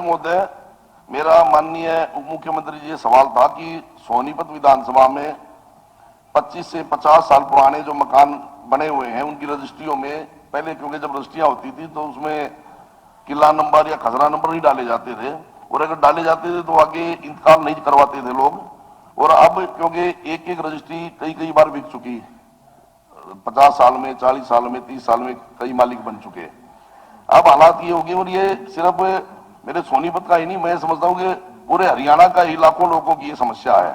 महोदय, मेरा माननीय उप मुख्यमंत्री जी से सवाल था कि सोनीपत विधानसभा में 25 से 50 साल पुराने जो मकान बने हुए हैं उनकी रजिस्ट्रियों में पहले, क्योंकि जब रजिस्ट्रियां होती थी तो उसमें किला नंबर या खसरा नंबर नहीं डाले जाते थे, और अगर डाले जाते थे तो आगे इंतकाल नहीं करवाते थे लोग। और अब क्योंकि एक एक रजिस्ट्री कई कई बार बिक चुकी, 50 साल में, 40 साल में, 30 साल में कई मालिक बन चुके। अब हालात ये होगी, और ये सिर्फ मेरे सोनीपत का ही नहीं, मैं समझता हूँ कि पूरे हरियाणा का ही लाखों लोगों की ये समस्या है।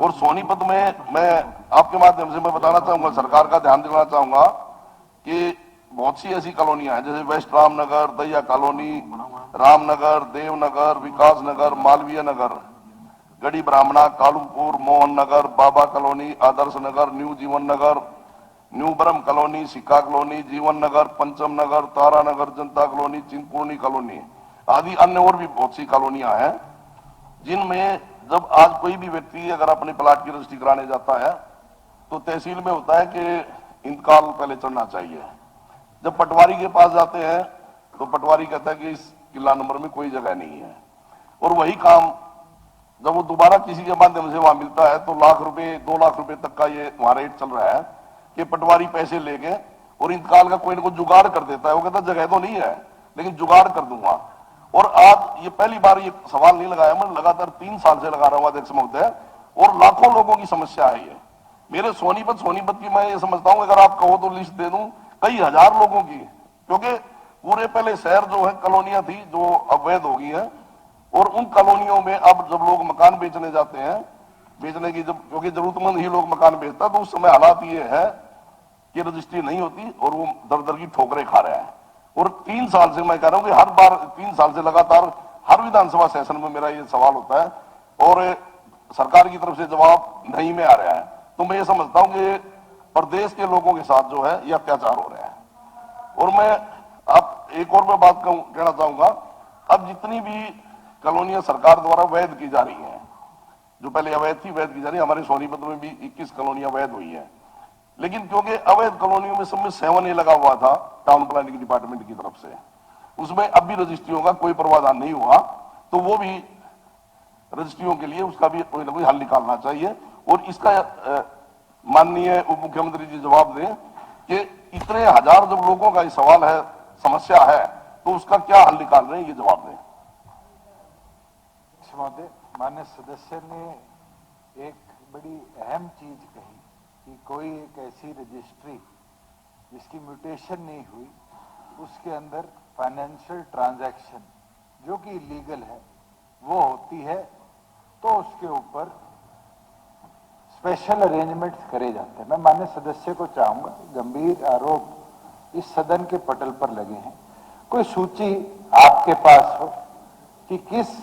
और सोनीपत में मैं आपके माध्यम से मैं बताना चाहूंगा, सरकार का ध्यान दिलाना चाहूंगा कि बहुत सी ऐसी कॉलोनियां हैं, जैसे वेस्ट रामनगर, दैया कॉलोनी, रामनगर, देवनगर, विकास नगर, मालवीय नगर, गढ़ी ब्राह्मणा, कालूपुर, मोहन नगर, बाबा कॉलोनी, आदर्श नगर, न्यू जीवन नगर, न्यू ब्रह्म कॉलोनी, सिक्का कॉलोनी, जीवन नगर, पंचम नगर, तारा नगर, जनता कॉलोनी, चिंतपूर्णी कॉलोनी आदि अन्य और भी बहुत सी कॉलोनियां हैं, जिनमें जब आज कोई भी व्यक्ति अगर अपने प्लाट की रजिस्ट्री कराने जाता है तो तहसील में होता है कि इंतकाल पहले चढ़ना चाहिए। जब पटवारी के पास जाते हैं तो पटवारी कहता है कि इस किला नंबर में कोई जगह नहीं है, और वही काम जब वो दोबारा किसी के माध्यम से वहां मिलता है तो लाख रुपए, 2 लाख रुपए तक का ये वहां रेट चल रहा है कि पटवारी पैसे लेके और इंतकाल का कोई ना कोई जुगाड़ कर देता है। वो कहता जगह तो नहीं है लेकिन जुगाड़ कर दूंगा। और आज ये पहली बार ये सवाल नहीं लगाया, मैं लगातार 3 साल से लगा रहा हूं अध्यक्ष महोदय, और लाखों लोगों की समस्या है ये। मेरे सोनीपत की मैं ये समझता हूं, अगर आप कहो तो लिस्ट दे दूं कई हजार लोगों की, क्योंकि पूरे पहले शहर जो है कॉलोनियां थी जो अवैध हो गई है, और उन कॉलोनियों में अब जब लोग मकान बेचने जाते हैं, बेचने की जब, क्योंकि जरूरतमंद ही लोग मकान बेचता, तो उस समय हालात ये है कि रजिस्ट्री नहीं होती और वो दर दर की ठोकरें खा रहा है। और 3 साल से मैं कह रहा हूं कि हर बार 3 साल से लगातार हर विधानसभा सेशन में मेरा ये सवाल होता है और सरकार की तरफ से जवाब नहीं में आ रहा है। तो मैं ये समझता हूं कि प्रदेश के लोगों के साथ जो है ये अत्याचार हो रहा है। और मैं अब एक और मैं बात कहना चाहूंगा, अब जितनी भी कॉलोनियां सरकार द्वारा वैध की जा रही हैं, जो पहले अवैध थी वैध की जा रही है, हमारे सोनीपत में भी 21 कॉलोनियां वैध हुई हैं, लेकिन क्योंकि अवैध कॉलोनियों में सब में 7A लगा हुआ था टाउन प्लानिंग डिपार्टमेंट की तरफ से, उसमें अब भी रजिस्ट्रियों का कोई प्रावधान नहीं हुआ, तो वो भी रजिस्ट्रियों के लिए उसका भी कोई ना कोई हल निकालना चाहिए। और इसका माननीय उप मुख्यमंत्री जी जवाब दें कि इतने हजार जब लोगों का ये सवाल है, समस्या है, तो उसका क्या हल निकाल रहे हैं, ये जवाब दें। महोदय, माननीय सदस्य ने एक बड़ी अहम चीज कही कि कोई एक ऐसी रजिस्ट्री जिसकी म्यूटेशन नहीं हुई, उसके अंदर फाइनेंशियल ट्रांजैक्शन जो कि इलीगल है वो होती है, तो उसके ऊपर स्पेशल अरेंजमेंट्स करे जाते हैं। मैं माननीय सदस्य को चाहूंगा, गंभीर आरोप इस सदन के पटल पर लगे हैं, कोई सूची आपके पास हो कि किस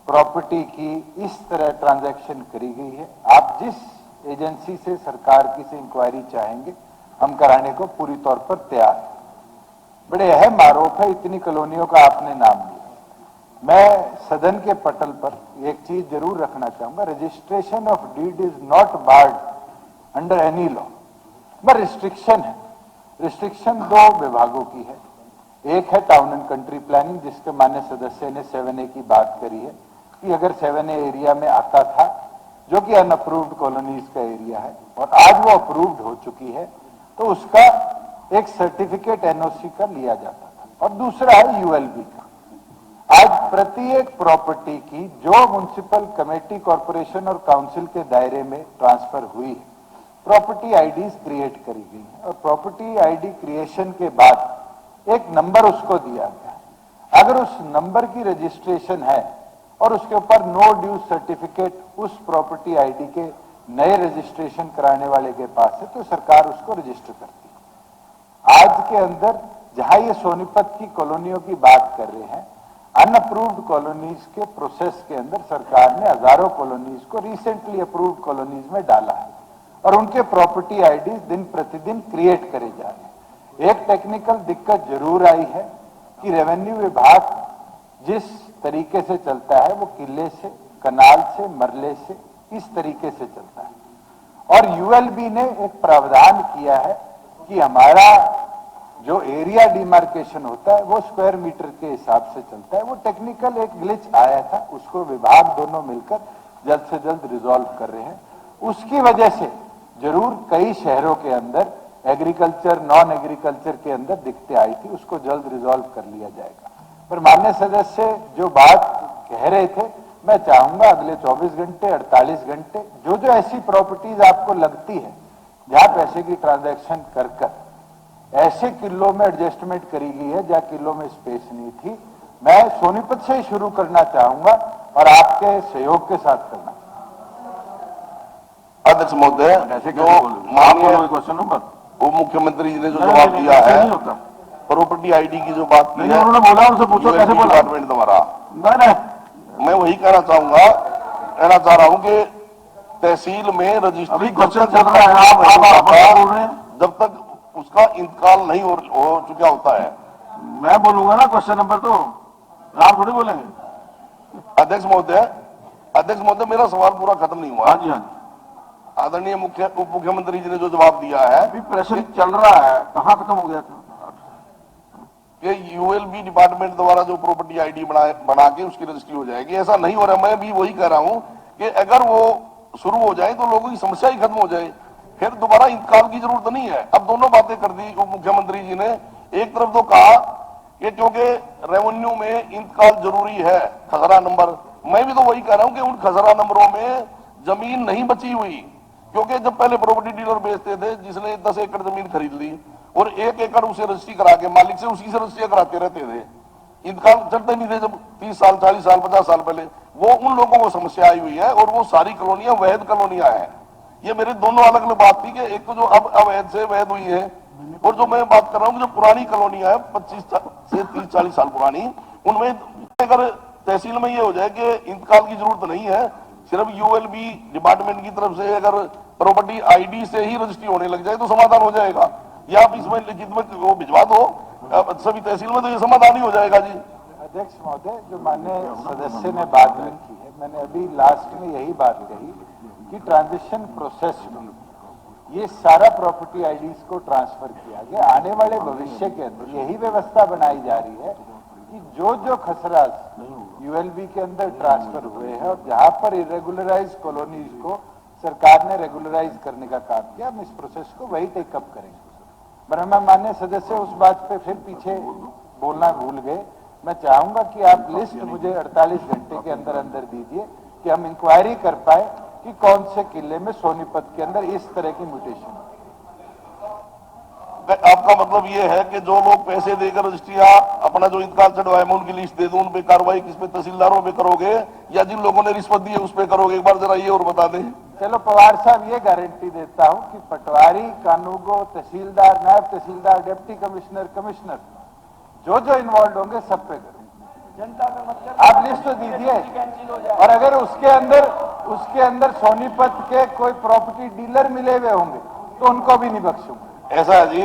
प्रॉपर्टी की इस तरह ट्रांजैक्शन करी गई है। आप जिस एजेंसी से, सरकार की से इंक्वायरी चाहेंगे, हम कराने को पूरी तौर पर तैयार हैं। बड़े अहम आरोप है, इतनी कॉलोनियों का आपने नाम लिया। मैं सदन के पटल पर एक चीज जरूर रखना चाहूंगा, registration of deed is not barred under any law. पर रिस्ट्रिक्शन है, रिस्ट्रिक्शन 2 विभागों की है। एक है टाउन एंड कंट्री प्लानिंग, जिसके मान्य सदस्य ने 7A की बात करी है कि अगर 7A एरिया में आता था, जो कि अनअप्रूव्ड कॉलोनीज का एरिया है और आज वो अप्रूव्ड हो चुकी है, तो उसका एक सर्टिफिकेट NOC का लिया जाता था। और दूसरा है ULB का। आज प्रत्येक प्रॉपर्टी की जो म्युनिसिपल कमेटी, कॉर्पोरेशन और काउंसिल के दायरे में ट्रांसफर हुई है, प्रॉपर्टी आईडीज क्रिएट करी गई है, और प्रॉपर्टी आईडी क्रिएशन के बाद एक नंबर उसको दिया गया है। अगर उस नंबर की रजिस्ट्रेशन है और उसके ऊपर नो ड्यू सर्टिफिकेट उस प्रॉपर्टी आईडी के नए रजिस्ट्रेशन कराने वाले के पास है, तो सरकार उसको रजिस्टर करती है। आज के अंदर जहां ये सोनीपत की कॉलोनियों की बात कर रहे हैं, अनअप्रूव्ड कॉलोनीज के प्रोसेस के अंदर सरकार ने हजारों कॉलोनीज को रिसेंटली अप्रूव्ड कॉलोनीज में डाला है, और उनके प्रॉपर्टी आईडीज दिन प्रतिदिन क्रिएट करे जा रहे हैं। एक टेक्निकल दिक्कत जरूर आई है कि रेवेन्यू विभाग जिस तरीके से चलता है वो किले से, कनाल से, मरले से इस तरीके से चलता है। और ULB ने एक प्रावधान किया है कि हमारा जो एरिया डिमार्केशन होता है वो स्क्वायर मीटर के हिसाब से चलता है। वो टेक्निकल एक ग्लिच आया था, उसको विभाग दोनों मिलकर जल्द से जल्द रिजॉल्व कर रहे हैं। उसकी वजह से जरूर कई शहरों के अंदर एग्रीकल्चर, नॉन एग्रीकल्चर के अंदर दिक्कतें आई थी, उसको जल्द रिजॉल्व कर लिया जाएगा। पर माननीय सदस्य जो बात कह रहे थे, मैं चाहूंगा अगले 24 घंटे, 48 घंटे जो जो ऐसी प्रॉपर्टीज आपको लगती है जहां पैसे की ट्रांजैक्शन कर ऐसे किलो में एडजस्टमेंट करी गई है जहां किलो में स्पेस नहीं थी, मैं सोनीपत से ही शुरू करना चाहूंगा और आपके सहयोग के साथ करना। अध्यक्ष महोदय, जो माननीय क्वेश्चन नंबर उप मुख्यमंत्री जी ने जो जवाब दिया है, प्रॉपर्टी आईडी की जो बात की है, उन्होंने बोला, उनसे पूछो कैसे बोला डिपार्टमेंट द्वारा। नहीं, मैं वही कहना चाह रहा हूं कि तहसील में रजिस्ट्री अभी क्वेश्चन चल रहा है, आप बोल रहे हैं, जब तक उसका इंतकाल नहीं हो चुका होता है। मैं बोलूंगा ना क्वेश्चन नंबर, तो आप थोड़ी बोलेंगे। अध्यक्ष महोदय, मेरा सवाल पूरा खत्म नहीं हुआ। हाँ जी, हाँ जी। आदरणीय उप मुख्यमंत्री जी ने जो जवाब दिया है, अभी प्रेशर चल रहा है, कहाँ खत्म हो गया था कि यूएलबी डिपार्टमेंट द्वारा जो प्रॉपर्टी आईडी बना के उसकी रजिस्ट्री हो जाएगी, ऐसा नहीं हो रहा। मैं भी वही कह रहा हूं कि अगर वो शुरू हो जाए तो लोगों की समस्या ही खत्म हो जाए, फिर दोबारा इंतकाल की जरूरत नहीं है। अब दोनों बातें कर दी उप मुख्यमंत्री जी ने। एक तरफ तो कहा कि क्योंकि रेवेन्यू में इंतकाल जरूरी है, खसरा नंबर। मैं भी तो वही कह रहा हूं कि उन खसरा नंबरों में जमीन नहीं बची हुई, क्योंकि जब पहले प्रॉपर्टी डीलर बेचते थे, जिसने 10 एकड़ जमीन खरीद ली और 1 एकड़ उसे रजिस्ट्री करा के मालिक से उसी से रजिस्ट्री कराते रहते थे, इंतकाल चलते नहीं थे। जब 30 साल, 40 साल, 50 साल पहले, वो उन लोगों को समस्या आई हुई है और वो सारी कॉलोनियां वैध कॉलोनियां हैं। ये मेरे दोनों अलग अलग बात थी कि एक तो जो अब अवैध से वैध हुई है, और जो मैं बात कर रहा हूँ जो पुरानी कॉलोनियां है 25 से 30-40 साल पुरानी, उनमें अगर तहसील में ये हो जाए कि इंतकाल की जरूरत नहीं है, सिर्फ यूएलबी डिपार्टमेंट की तरफ से अगर प्रॉपर्टी आईडी से ही रजिस्ट्री होने लग जाए तो समाधान हो जाएगा। या आप इसमें लिखित में वो भिजवा दो सभी तहसील में, तो ये समाधान ही हो जाएगा जी। अध्यक्ष महोदय, जो माननीय सदस्य ने बात रखी है, मैंने अभी लास्ट में यही बात कही कि ट्रांजिशन प्रोसेस में ये सारा प्रॉपर्टी आईडीज को ट्रांसफर किया गया। आने वाले भविष्य के अंदर यही व्यवस्था बनाई जा रही है कि जो जो खसराज यूएलबी के अंदर ट्रांसफर हुए हैं और जहां पर इरेगुलराइज कॉलोनीज को सरकार ने रेगुलराइज करने का काम किया, हम इस प्रोसेस को वही टेकअप करेंगे। पर मैं माननीय सदस्य उस बात पे फिर पीछे बोलना भूल गए। मैं चाहूंगा कि आप लिस्ट मुझे 48 घंटे के अंदर अंदर दीजिए कि हम इंक्वायरी कर पाए कि कौन से किले में सोनीपत के अंदर इस तरह की म्यूटेशन। आपका मतलब ये है कि जो लोग पैसे देकर रजिस्ट्रियां अपना जो इंतकाल चढ़वाए, मैं उनकी लिस्ट दे दूं, उन पे कार्रवाई किस पे, तहसीलदारों पे करोगे या जिन लोगों ने रिश्वत दी है उस पे करोगे? एक बार जरा ये और बता दें। चलो पवार साहब, ये गारंटी देता हूं कि पटवारी, कानूगो, तहसीलदार, नायब तहसीलदार, डिप्टी कमिश्नर, कमिश्नर जो जो इन्वॉल्व होंगे सब पे करेंगे। आप लिस्ट तो दीजिए। और अगर उसके अंदर सोनीपत के कोई प्रॉपर्टी डीलर मिले हुए होंगे तो उनको भी नहीं बख्शूंगा। ऐसा है जी,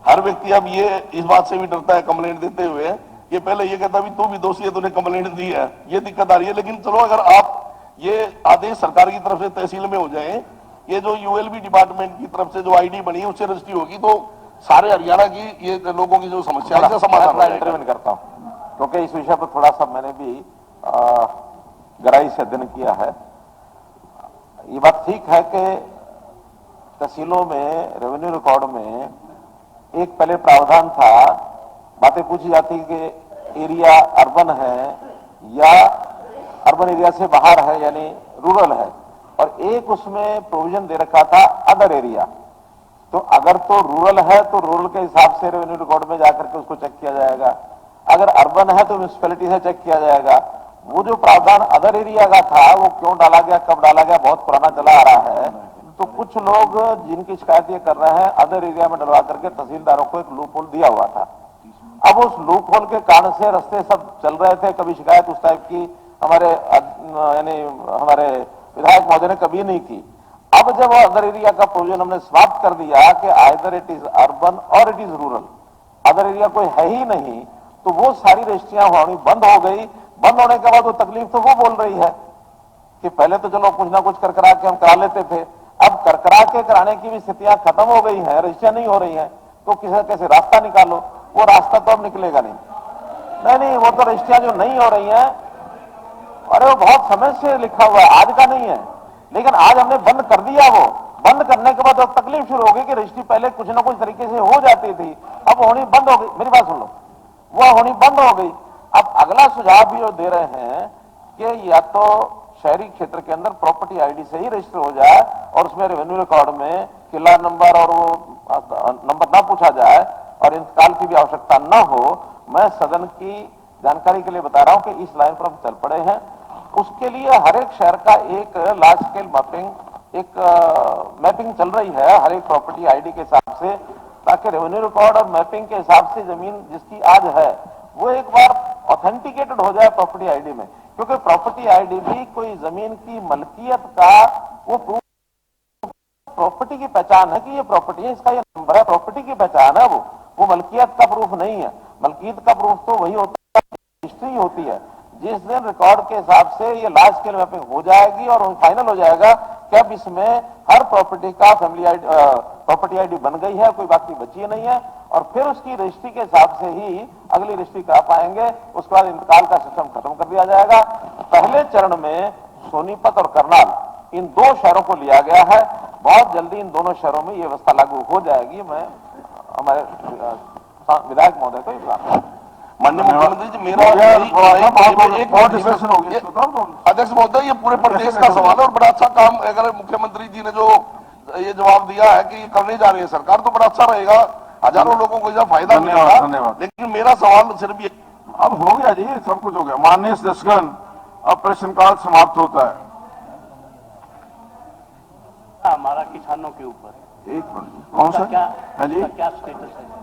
हर व्यक्ति अब ये इस बात से भी डरता है कंप्लेंट देते हुए, ये पहले ये कहता भी तू भी दोषी है, तूने कंप्लेंट दी है, ये दिक्कत आ रही है। लेकिन चलो, अगर आप ये आदेश सरकार की तरफ से तहसील में हो जाए, ये जो यूएलबी डिपार्टमेंट की तरफ से जो आईडी बनी है उससे रजिस्ट्री होगी, तो सारे हरियाणा की ये लोगों की जो समस्या है इसका समाधान हो जाएगा। इंटरव्यू करता हूँ क्योंकि इस विषय पर थोड़ा सा मैंने भी गहराई से अध्ययन किया है। ये बात ठीक है कि तहसीलों में रेवेन्यू रिकॉर्ड में एक पहले प्रावधान था, बातें पूछी जाती कि एरिया अर्बन है या अर्बन एरिया से बाहर है, यानी रूरल है, और एक उसमें प्रोविजन दे रखा था अदर एरिया। तो अगर तो रूरल है तो रूरल के हिसाब से रेवेन्यू रिकॉर्ड में जाकर के उसको चेक किया जाएगा, अगर अर्बन है तो म्यूनिसिपैलिटी से चेक किया जाएगा। वो जो प्रावधान अदर एरिया का था वो क्यों डाला गया, कब डाला गया, बहुत पुराना चला आ रहा है। तो कुछ लोग जिनकी शिकायत ये कर रहे हैं, अदर एरिया में डलवा करके तहसीलदारों को एक लूप होल दिया हुआ था। अब उस लूप होल के कारण से रास्ते सब चल रहे थे, कभी शिकायत उस टाइप की हमारे विधायक महोदय ने कभी नहीं की। अब जब अदर एरिया का प्रोविजन हमने समाप्त कर दिया कि आइदर इट इज अर्बन और it is rural, other area कोई है ही नहीं, तो वो सारी रजिस्ट्रियां होनी बंद हो गई। बंद होने के बाद वो तकलीफ तो वो बोल रही है कि पहले तो चलो कुछ ना कुछ कर करा के हम करा लेते थे, अब कर करा के कराने की भी स्थितियां खत्म हो गई हैं, रजिस्ट्रियां नहीं हो रही हैं, तो किसी कैसे रास्ता निकालो, वो रास्ता तो अब निकलेगा नहीं, वो तो रजिस्ट्रियां जो नहीं हो रही हैं, अरे वो बहुत समय से लिखा हुआ है, आज का नहीं है, लेकिन आज हमने बंद कर दिया। वो बंद करने के बाद अब तकलीफ शुरू हो गई कि रजिस्ट्री पहले कुछ ना कुछ तरीके से हो जाती थी, अब होनी बंद हो गई। मेरी बात सुन लो, वो होनी बंद हो गई। अब अगला सुझाव भी जो दे रहे हैं कि या तो शहरी क्षेत्र के अंदर प्रॉपर्टी आईडी से ही रजिस्टर हो जाए और उसमें रेवेन्यू रिकॉर्ड में किला नंबर और वो नंबर ना पूछा जाए और इंतकाल की भी आवश्यकता न हो। मैं सदन की जानकारी के लिए बता रहा हूं कि इस लाइन पर हम चल पड़े हैं। उसके लिए हर एक शहर का एक लार्ज स्केल मैपिंग, एक मैपिंग चल रही है हर एक प्रॉपर्टी आईडी के हिसाब से, ताकि रेवेन्यू रिकॉर्ड और मैपिंग के हिसाब से जमीन जिसकी आज है वो एक बार ऑथेंटिकेटेड हो जाए प्रॉपर्टी आईडी में। क्योंकि प्रॉपर्टी आईडी भी कोई जमीन की मलकियत का वो प्रूफ, प्रॉपर्टी की पहचान है कि ये प्रॉपर्टी है, इसका ये नंबर है, प्रॉपर्टी की पहचान है वो मलकियत का प्रूफ नहीं है। मलकियत का प्रूफ तो वही होता है, हिस्ट्री होती है। जिस दिन रिकॉर्ड के हिसाब से ये लार्ज स्केल मैपिंग हो जाएगी और फाइनल हो जाएगा कि अब इसमें हर प्रॉपर्टी का फैमिली आईडी, प्रॉपर्टी आईडी बन गई है, कोई बाकी बची नहीं है, और फिर उसकी रजिस्ट्री के हिसाब से ही अगली रजिस्ट्री करा पाएंगे। उसके बाद इंतकाल का सिस्टम खत्म कर दिया जाएगा। पहले चरण में सोनीपत और करनाल इन दो शहरों को लिया गया है। बहुत जल्दी इन दोनों शहरों में ये व्यवस्था लागू हो जाएगी। मैं हमारे विधायक महोदय को माननीय मुख्यमंत्री जी, मेरा अध्यक्ष महोदय, ये पूरे प्रदेश का सवाल है और बड़ा अच्छा काम अगर मुख्यमंत्री जी ने जो ये जवाब दिया है कि करने जा रही है सरकार, तो बड़ा अच्छा रहेगा, हजारों लोगों को इसका फायदा मिलेगा। लेकिन मेरा सवाल सिर्फ ये, अब हो गया जी, सब कुछ हो गया। माननीय सदस्यगण, अब प्रश्नकाल समाप्त होता है। हमारा किसानों के ऊपर एक मिनट, कौन सा? क्या हाँ जी, क्या स्टेटस है?